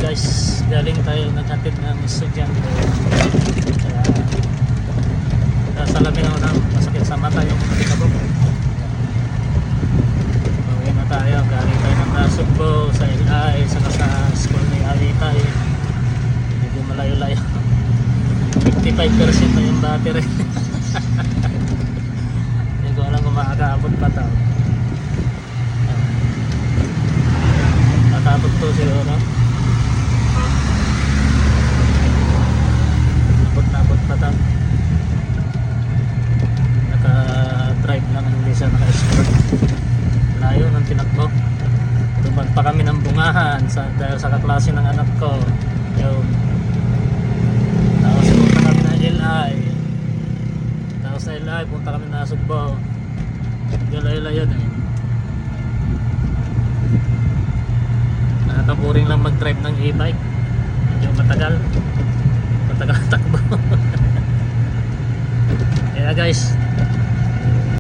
guys, galing tayo naghatid ng estudyante. Kaya salamin ako na masakit sa mata yung kabok. Uwi na tayo, galing tayo ng Nasugbo sa LI, saka sa school ni Alita eh. Medyo malayo-layo. 55% na yung battery. Hindi ko alam kung makakaabot pa tao. Nakabot to siguro. Abot pa tao. Naka-drive lang, hindi siya naka-escort. Layo ng tinakbo. Tumag pa kami ng bungahan dahil sa kaklase ng anak ko. Yung tapos punta kami ng LI. Tapos sa LI punta kami na Nasugbo. Layo yun eh. Nakakaburing lang mag-drive ng e-bike. Medyo matagal takbo. Kaya guys,